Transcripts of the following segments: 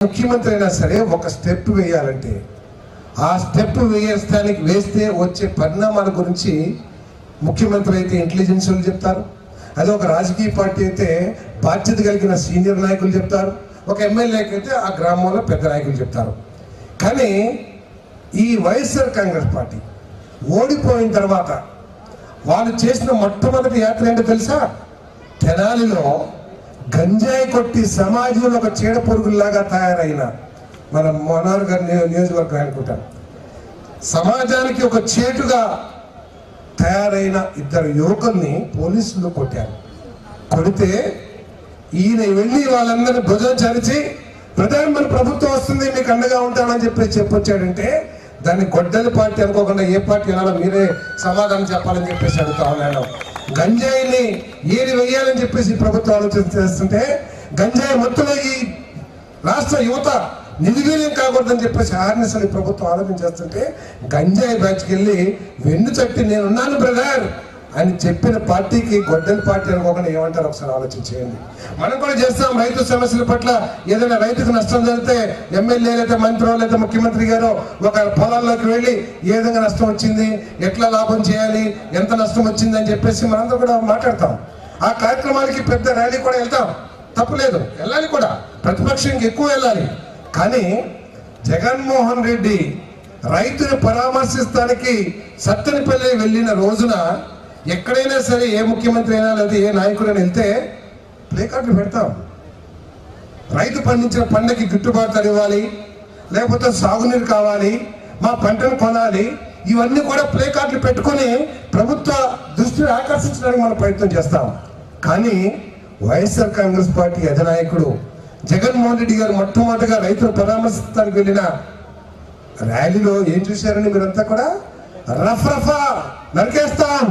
ముఖ్యమంత్రి అయినా సరే ఒక స్టెప్ వేయాలంటే ఆ స్టెప్ వేస్తే వచ్చే పరిణామాల గురించి ముఖ్యమంత్రి అయితే ఇంటెలిజెన్స్ వాళ్ళు చెప్తారు, అదే ఒక రాజకీయ పార్టీ అయితే బాధ్యత కలిగిన సీనియర్ నాయకులు చెప్తారు, ఒక ఎమ్మెల్యేకి అయితే ఆ గ్రామంలో పెద్ద నాయకులు చెప్తారు. కానీ ఈ వైఎస్ఆర్ కాంగ్రెస్ పార్టీ ఓడిపోయిన తర్వాత వాళ్ళు చేసిన మొట్టమొదటి యాత్ర ఏంటో తెలుసా? తెనాలిలో గంజాయి కొట్టి సమాజంలో ఒక చీడ పురుగుల్లాగా తయారైన మన మనోహర్ గారి నియోజకవర్గం అనుకుంటాను, సమాజానికి ఒక చేటుగా తయారైన ఇద్దరు యువకుల్ని పోలీసులు కొట్టారు. కొడితే ఈయన వెళ్ళి వాళ్ళందరినీ భుజం చరిచి ప్రధానమంత్రి ప్రభుత్వం వస్తుంది మీకు అండగా ఉంటానని చెప్పొచ్చాడంటే దాన్ని గొడ్డల పార్టీ అనుకోకుండా ఏ పార్టీ అనాలో మీరే సమాధానం చెప్పాలని చెప్పేసి అడుగుతా ఉన్నాను. గంజాయిని ఏది వెయ్యాలని చెప్పేసి ప్రభుత్వం ఆలోచన చేస్తుంటే గంజాయి మొత్తంలో ఈ రాష్ట్ర యువత నిర్వీర్యం కాకూడదని చెప్పేసి ఆర్ఎస్ఎల్ ప్రభుత్వం ఆలోచన చేస్తుంటే గంజాయి బ్యాచ్కి వెళ్ళి వెన్ను చట్టి నేనున్నాను బ్రదర్ అని చెప్పిన పార్టీకి గొడ్డల పార్టీ అనుకోకుండా ఏమంటారు ఒకసారి ఆలోచన చేయండి. మనం కూడా చేస్తాం. రైతు సమస్యల పట్ల ఏదైనా రైతుకు నష్టం జరిగితే ఎమ్మెల్యే లేదా మంత్రి లేదా ముఖ్యమంత్రి గారు ఒక పొలాల్లోకి వెళ్ళి ఏ విధంగా నష్టం వచ్చింది, ఎట్లా లాభం చేయాలి, ఎంత నష్టం వచ్చింది అని చెప్పేసి మనందరూ కూడా మాట్లాడతాం. ఆ కార్యక్రమాలకి పెద్ద ర్యాలీ కూడా వెళ్తాం, తప్పులేదు, వెళ్ళాలి కూడా, ప్రతిపక్షం ఎక్కువ వెళ్ళాలి. కానీ జగన్మోహన్ రెడ్డి రైతుని పరామర్శిస్తానికి సత్తెనపల్లి వెళ్ళిన రోజున ఎక్కడైనా సరే ఏ ముఖ్యమంత్రి అయినా లేదా ఏ నాయకుడైనా వెళ్తే ప్లే కార్డులు పెడతాం. రైతు పండించిన పంటకి గిట్టుబాటు ధర ఇవ్వాలి, లేకపోతే సాగునీరు కావాలి, మా పంటను కొనాలి, ఇవన్నీ కూడా ప్లే కార్డులు పెట్టుకొని ప్రభుత్వ దృష్టిని ఆకర్షించడానికి మనం ప్రయత్నం చేస్తాం. కానీ వైఎస్ఆర్ కాంగ్రెస్ పార్టీ అధినాయకుడు జగన్మోహన్ రెడ్డి గారు మొట్టమొదటిగా రైతులు పరామర్శించడానికి వెళ్ళిన ర్యాలీలో ఏం చూశారని మీరంతా కూడా? రఫా నరికేస్తాం,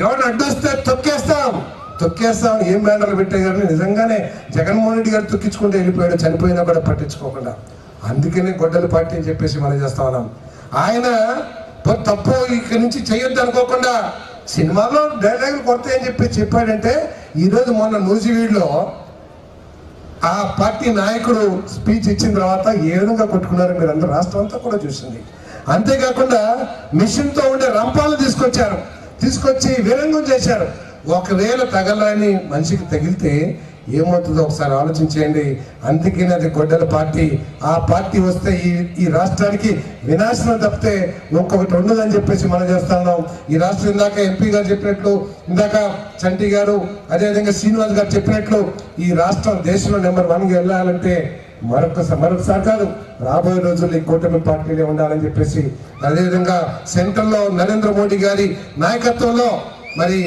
ఎవరిని అడ్డొస్తే తొక్కేస్తాం ఏం బ్యానర్లు పెట్టేగారని నిజంగానే జగన్మోహన్ రెడ్డి గారు తొక్కించుకుంటే వెళ్ళిపోయాడు, చనిపోయినా కూడా పట్టించుకోకుండా. అందుకనే గొడ్డల పార్టీ అని చెప్పేసి మనం చేస్తా ఉన్నాం. ఆయన తప్పు ఇక్కడి నుంచి చేయొద్దు అనుకోకుండా సినిమాలో డైలాగులు కొడతాయని చెప్పి చెప్పాడంటే ఈరోజు మొన్న నూజివీడులో ఆ పార్టీ నాయకుడు స్పీచ్ ఇచ్చిన తర్వాత ఏ విధంగా కొట్టుకున్నారో మీరు అందరూ రాష్ట్రం అంతా కూడా చూసింది. అంతేకాకుండా మిషన్తో ఉండే రంపాలు తీసుకొచ్చి విరంగం చేశారు. ఒకవేళ తగలని మనిషికి తగిలితే ఏమవుతుందో ఒకసారి ఆలోచించేయండి. అందుకని అది గొడ్డల పార్టీ. ఆ పార్టీ వస్తే ఈ రాష్ట్రానికి వినాశనం తప్పితే ఇంకొకటి ఉండదని చెప్పేసి మనం చేస్తా ఉన్నాం. ఈ రాష్ట్రం ఇందాక ఎంపీ గారు చెప్పినట్లు, ఇందాక చంటి గారు, అదేవిధంగా శ్రీనివాస్ గారు చెప్పినట్లు ఈ రాష్ట్రం దేశంలో నెంబర్ 1గా వెళ్ళాలంటే మరొకసారి కాదు, రాబోయే రోజుల్లో ఈ కూటమి పార్టీలే ఉండాలని చెప్పేసి, అదేవిధంగా సెంట్రల్లో నరేంద్ర మోడీ గారి నాయకత్వంలో మరి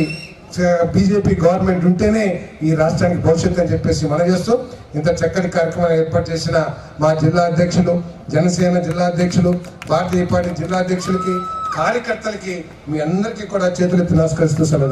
బీజేపీ గవర్నమెంట్ ఉంటేనే ఈ రాష్ట్రానికి భవిష్యత్తు అని చెప్పేసి మనం చేస్తూ ఇంత చక్కటి కార్యక్రమాన్ని ఏర్పాటు చేసిన మా జిల్లా అధ్యక్షులు, జనసేన జిల్లా అధ్యక్షులు, భారతీయ పార్టీ జిల్లా అధ్యక్షులకి, కార్యకర్తలకి మీ అందరికీ కూడా చేతులెత్తి నమస్కరిస్తూ సెలవు.